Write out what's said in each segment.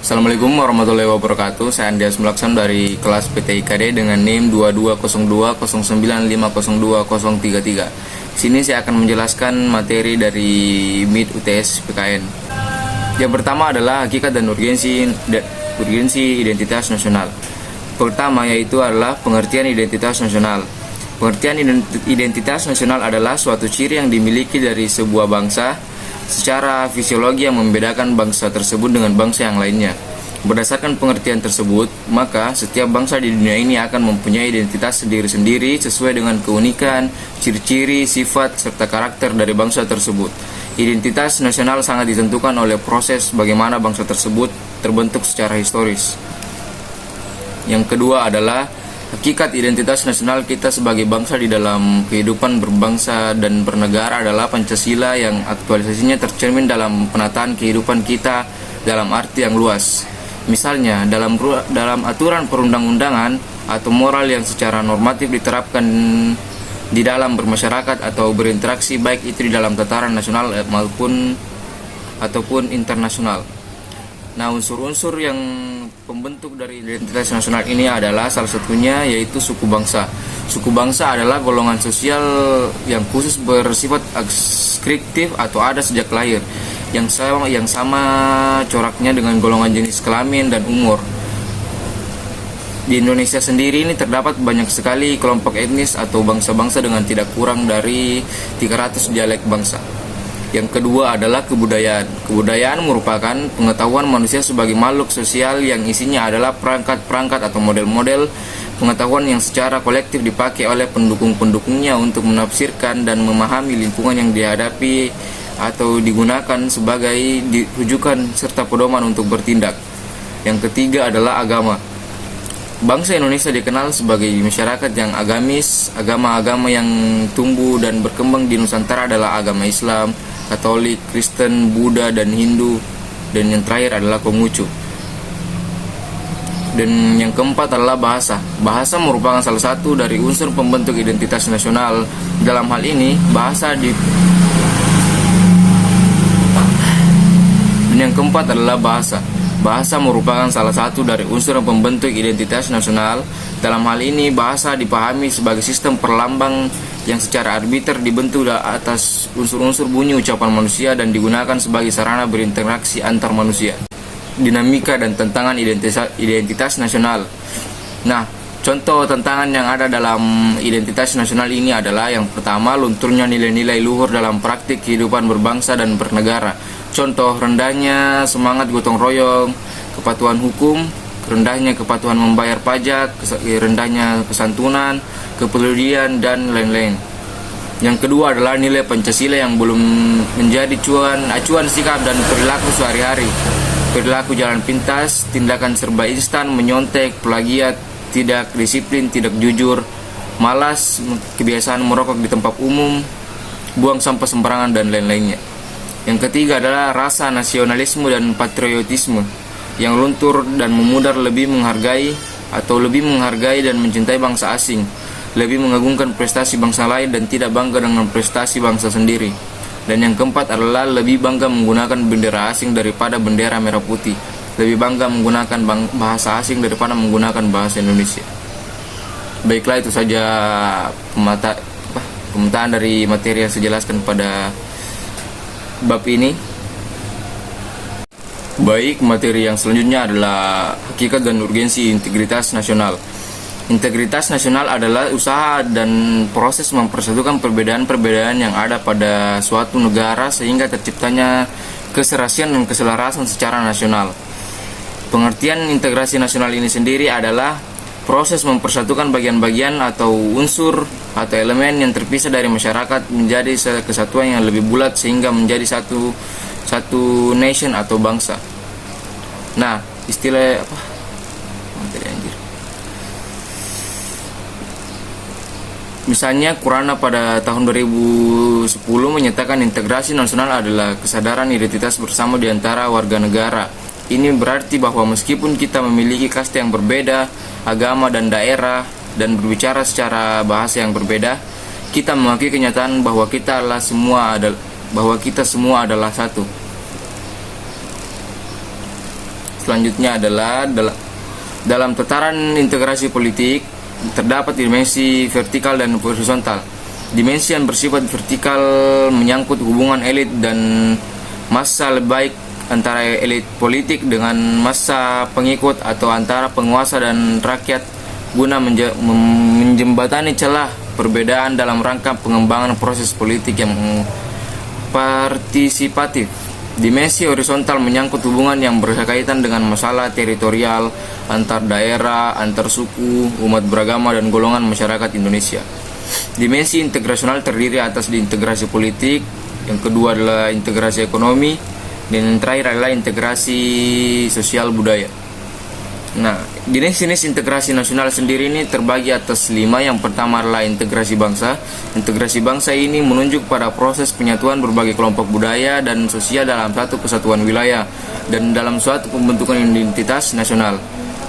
Assalamualaikum warahmatullahi wabarakatuh. Saya Andias Melaksan dari kelas PTIKD dengan NIM 220209502033. Sini saya akan menjelaskan materi dari MIT UTS PKN. Yang pertama adalah hakikat dan urgensi identitas nasional. Pertama yaitu adalah pengertian identitas nasional. Pengertian identitas nasional adalah suatu ciri yang dimiliki dari sebuah bangsa secara fisiologi yang membedakan bangsa tersebut dengan bangsa yang lainnya. Berdasarkan pengertian tersebut, maka setiap bangsa di dunia ini akan mempunyai identitas sendiri-sendiri sesuai dengan keunikan, ciri-ciri, sifat, serta karakter dari bangsa tersebut. Identitas nasional sangat ditentukan oleh proses bagaimana bangsa tersebut terbentuk secara historis. Yang kedua adalah hakikat identitas nasional kita sebagai bangsa di dalam kehidupan berbangsa dan bernegara adalah Pancasila yang aktualisasinya tercermin dalam penataan kehidupan kita dalam arti yang luas. Misalnya, dalam aturan perundang-undangan atau moral yang secara normatif diterapkan di dalam bermasyarakat atau berinteraksi baik itu di dalam tataran nasional maupun ataupun internasional. Nah, unsur-unsur yang pembentuk dari identitas nasional ini adalah salah satunya yaitu suku bangsa. Suku bangsa adalah golongan sosial yang khusus bersifat adskriptif atau ada sejak lahir, yang sama coraknya dengan golongan jenis kelamin dan umur. Di Indonesia sendiri ini terdapat banyak sekali kelompok etnis atau bangsa-bangsa dengan tidak kurang dari 300 dialek bangsa. Yang kedua adalah kebudayaan. Kebudayaan merupakan pengetahuan manusia sebagai makhluk sosial yang isinya adalah perangkat-perangkat atau model-model pengetahuan yang secara kolektif dipakai oleh pendukung-pendukungnya untuk menafsirkan dan memahami lingkungan yang dihadapi atau digunakan sebagai rujukan serta pedoman untuk bertindak. Yang ketiga adalah agama. Bangsa Indonesia dikenal sebagai masyarakat yang agamis. Agama-agama yang tumbuh dan berkembang di Nusantara adalah agama Islam, Katolik, Kristen, Buddha, dan Hindu. Dan yang terakhir adalah Konghucu. Dan yang keempat adalah bahasa. Bahasa merupakan salah satu dari unsur pembentuk identitas nasional. Dalam hal ini, Dan yang keempat adalah bahasa. Bahasa merupakan salah satu dari unsur pembentuk identitas nasional. Dalam hal ini, bahasa dipahami sebagai sistem perlambang yang secara arbiter dibentuk atas unsur-unsur bunyi ucapan manusia dan digunakan sebagai sarana berinteraksi antar manusia. Dinamika dan tantangan identitas nasional. Nah, contoh tantangan yang ada dalam identitas nasional ini adalah yang pertama, lunturnya nilai-nilai luhur dalam praktik kehidupan berbangsa dan bernegara. Contoh, rendahnya semangat gotong royong, kepatuhan hukum, rendahnya kepatuhan membayar pajak, rendahnya kesantunan, kepedulian, dan lain-lain. Yang kedua adalah nilai Pancasila yang belum menjadi acuan sikap dan perilaku sehari-hari. Perilaku jalan pintas, tindakan serba instan, menyontek, plagiat, tidak disiplin, tidak jujur, malas, kebiasaan merokok di tempat umum, buang sampah sembarangan, dan lain-lainnya. Yang ketiga adalah rasa nasionalisme dan patriotisme yang luntur dan memudar, lebih menghargai dan mencintai bangsa asing, lebih mengagungkan prestasi bangsa lain dan tidak bangga dengan prestasi bangsa sendiri. Dan yang keempat adalah lebih bangga menggunakan bendera asing daripada bendera merah putih, lebih bangga menggunakan bahasa asing daripada menggunakan bahasa Indonesia. Baiklah, itu saja pemetaan dari materi yang saya jelaskan pada bab ini. Baik, materi yang selanjutnya adalah hakikat dan urgensi integritas nasional. Integritas nasional adalah usaha dan proses mempersatukan perbedaan-perbedaan yang ada pada suatu negara sehingga terciptanya keserasian dan keselarasan secara nasional. Pengertian integrasi nasional ini sendiri adalah proses mempersatukan bagian-bagian atau unsur atau elemen yang terpisah dari masyarakat menjadi kesatuan yang lebih bulat sehingga menjadi satu nation atau bangsa. Nah, istilah Misalnya, Kurana pada tahun 2010 menyatakan integrasi nasional adalah kesadaran identitas bersama di antara warga negara. Ini berarti bahwa meskipun kita memiliki kasta yang berbeda, agama dan daerah, dan berbicara secara bahasa yang berbeda, kita mengakui kenyataan bahwa kita semua adalah satu. selanjutnya adalah dalam tataran integrasi politik terdapat dimensi vertikal dan horizontal. Dimensi yang bersifat vertikal menyangkut hubungan elit dan massa, lebih baik antara elit politik dengan massa pengikut atau antara penguasa dan rakyat, guna menjembatani celah perbedaan dalam rangka pengembangan proses politik yang partisipatif. Dimensi horizontal menyangkut hubungan yang berkaitan dengan masalah teritorial antar daerah, antar suku, umat beragama, dan golongan masyarakat Indonesia. Dimensi integrasional terdiri atas integrasi politik, yang kedua adalah integrasi ekonomi, dan yang terakhir adalah integrasi sosial budaya. Nah, jenis-jenis integrasi nasional sendiri ini terbagi atas 5. Yang pertama adalah integrasi bangsa. Integrasi bangsa ini menunjuk pada proses penyatuan berbagai kelompok budaya dan sosial dalam satu kesatuan wilayah dan dalam suatu pembentukan identitas nasional.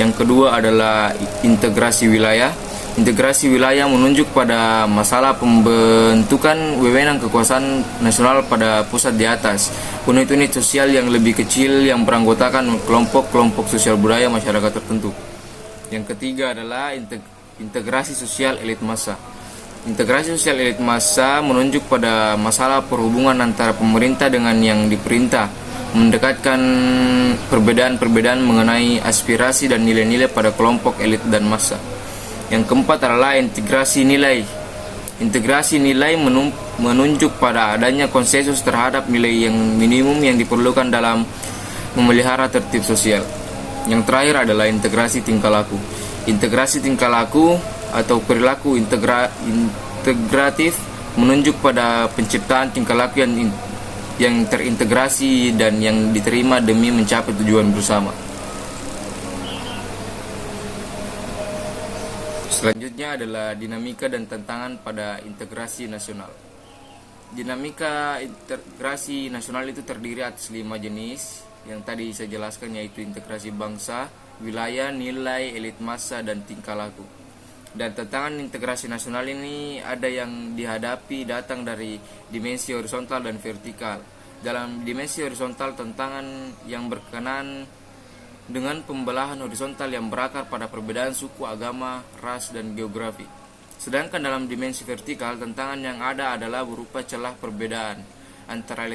Yang kedua adalah integrasi wilayah. Integrasi wilayah menunjuk pada masalah pembentukan wewenang kekuasaan nasional pada pusat di atas, unit-unit sosial yang lebih kecil yang beranggotakan kelompok-kelompok sosial budaya masyarakat tertentu. Yang ketiga adalah integrasi sosial elit massa. Integrasi sosial elit massa menunjuk pada masalah perhubungan antara pemerintah dengan yang diperintah, mendekatkan perbedaan-perbedaan mengenai aspirasi dan nilai-nilai pada kelompok elit dan massa. Yang keempat adalah integrasi nilai. Integrasi nilai menunjuk pada adanya konsensus terhadap nilai yang minimum yang diperlukan dalam memelihara tertib sosial. Yang terakhir adalah integrasi tingkah laku. Integrasi tingkah laku atau perilaku integratif menunjuk pada penciptaan tingkah laku yang terintegrasi dan yang diterima demi mencapai tujuan bersama. Selanjutnya adalah dinamika dan tantangan pada integrasi nasional. Dinamika integrasi nasional itu terdiri atas 5 jenis yang tadi saya jelaskan, yaitu integrasi bangsa, wilayah, nilai, elit massa, dan tingkah laku. Dan tantangan integrasi nasional ini ada yang dihadapi datang dari dimensi horizontal dan vertikal. Dalam dimensi horizontal, tantangan yang berkenaan dengan pembelahan horizontal yang berakar pada perbedaan suku, agama, ras, dan geografi. Sedangkan dalam dimensi vertikal, tantangan yang ada adalah berupa celah perbedaan antara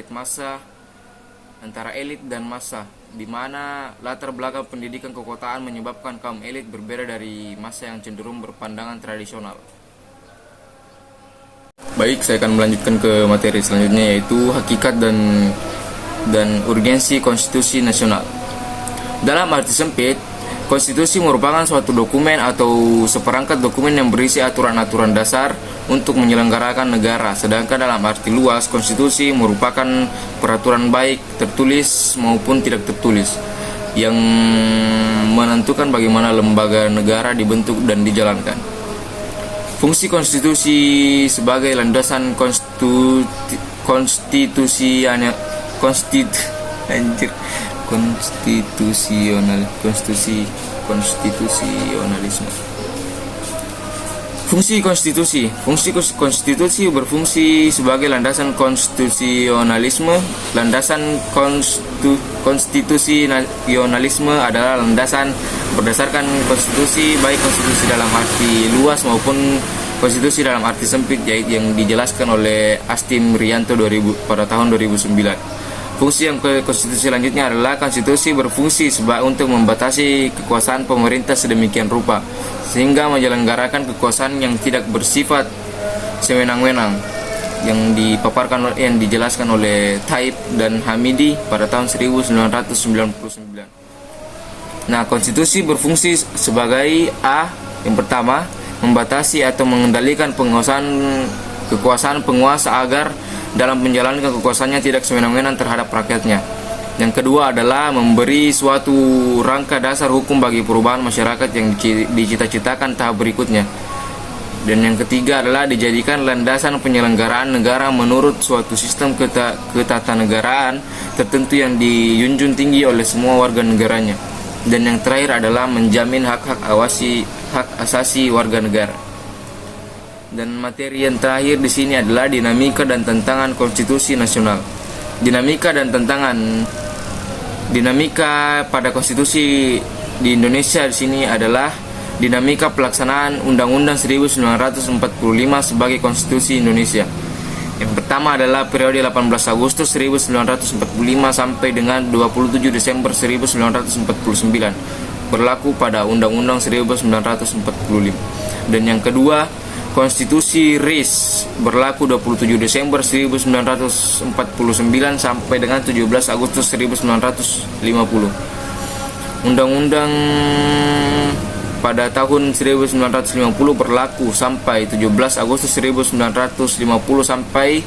elit dan massa, di mana latar belakang pendidikan kekotaan menyebabkan kaum elit berbeda dari massa yang cenderung berpandangan tradisional. Baik, saya akan melanjutkan ke materi selanjutnya, yaitu hakikat dan urgensi konstitusi nasional. Dalam arti sempit, konstitusi merupakan suatu dokumen atau seperangkat dokumen yang berisi aturan-aturan dasar untuk menyelenggarakan negara. Sedangkan dalam arti luas, konstitusi merupakan peraturan baik tertulis maupun tidak tertulis yang menentukan bagaimana lembaga negara dibentuk dan dijalankan. Fungsi konstitusi sebagai landasan konstitusionalisme. Fungsi konstitusi berfungsi sebagai landasan konstitusionalisme. Landasan konstitusionalisme adalah landasan berdasarkan konstitusi, baik konstitusi dalam arti luas maupun konstitusi dalam arti sempit, yaitu yang dijelaskan oleh Astim Rianto pada tahun 2009. Fungsi yang konstitusi selanjutnya adalah konstitusi berfungsi untuk membatasi kekuasaan pemerintah sedemikian rupa sehingga menyelenggarakan kekuasaan yang tidak bersifat sewenang-wenang, yang dijelaskan oleh Taib dan Hamidi pada tahun 1999. Nah, konstitusi berfungsi sebagai yang pertama, membatasi atau mengendalikan kekuasaan penguasa agar dalam menjalankan kekuasaannya tidak sewenang-wenang terhadap rakyatnya. Yang kedua adalah memberi suatu rangka dasar hukum bagi perubahan masyarakat yang dicita-citakan tahap berikutnya. Dan yang ketiga adalah dijadikan landasan penyelenggaraan negara menurut suatu sistem ketatanegaraan tertentu yang dijunjung tinggi oleh semua warga negaranya. Dan yang terakhir adalah menjamin hak asasi warga negara. Dan materi yang terakhir di sini adalah dinamika dan tantangan konstitusi nasional. Dinamika dan tantangan Dinamika pada konstitusi di Indonesia di sini adalah dinamika pelaksanaan Undang-Undang 1945 sebagai konstitusi Indonesia. Yang pertama adalah periode 18 Agustus 1945 sampai dengan 27 Desember 1949, berlaku pada Undang-Undang 1945. Dan yang kedua, Konstitusi RIS berlaku 27 Desember 1949 sampai dengan 17 Agustus 1950. Undang-undang pada tahun 1950 berlaku sampai 17 Agustus 1950 sampai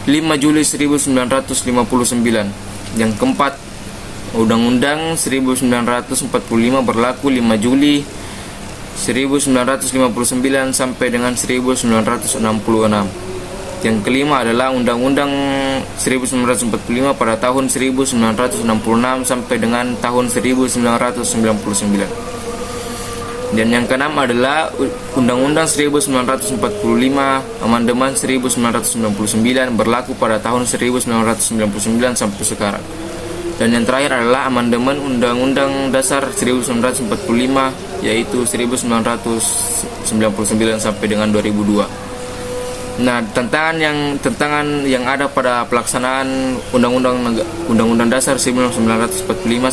5 Juli 1959. Yang keempat, Undang-Undang 1945 berlaku 5 Juli 1959 sampai dengan 1966. Yang kelima adalah Undang-Undang 1945 pada tahun 1966 sampai dengan tahun 1999. Dan yang keenam adalah Undang-Undang 1945 Amandemen 1999 berlaku pada tahun 1999 sampai sekarang. Dan yang terakhir adalah Amandemen Undang-Undang Dasar 1945 yaitu 1999 sampai dengan 2002. Nah, tantangan yang ada pada pelaksanaan Undang-Undang Dasar 1945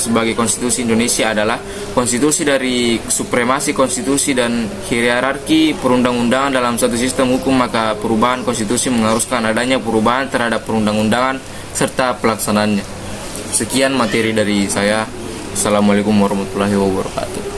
sebagai konstitusi Indonesia adalah konstitusi dari supremasi konstitusi dan hierarki perundang-undangan dalam satu sistem hukum, maka perubahan konstitusi mengharuskan adanya perubahan terhadap perundang-undangan serta pelaksanaannya. Sekian materi dari saya. Assalamualaikum warahmatullahi wabarakatuh.